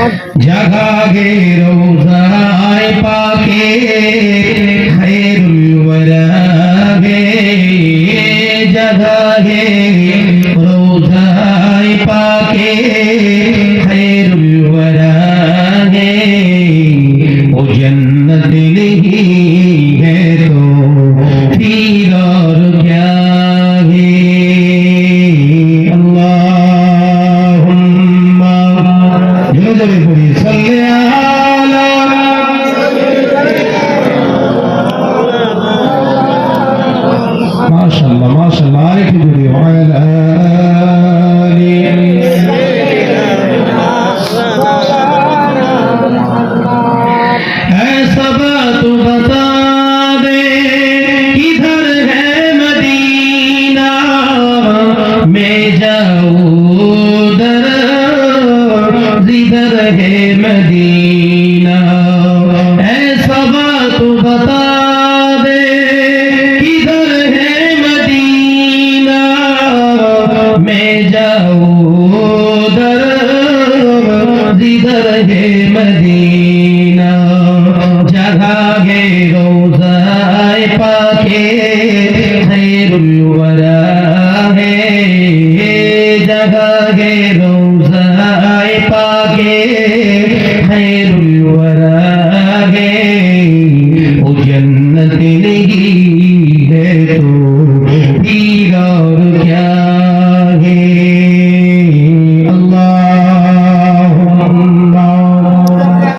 जगह गे रोज़ाए पाके खैरुल वरा गे जगह गे रोज़ाए पाके खैरुल वरा गे वो जन्नत नहीं है तो फिर और क्या है अल्लाहुम्मा जोरे जोरे पढ़ी सल्ले अला माशाअल्लाह माशाअल्लाह आरिफ जोरे वाला ऐसा बात बता दे किधर है मदीना मैं जाऊं उधर जिधर है मदीना ऐसा बात बता दे किधर है मदीना मैं जाऊं उधर जिधर है मदीना जगह है रोज़ाए पाके खैरुल वरा है जगह है रोज़ाए पाके खैरुल वरा है वो जन्नत नहीं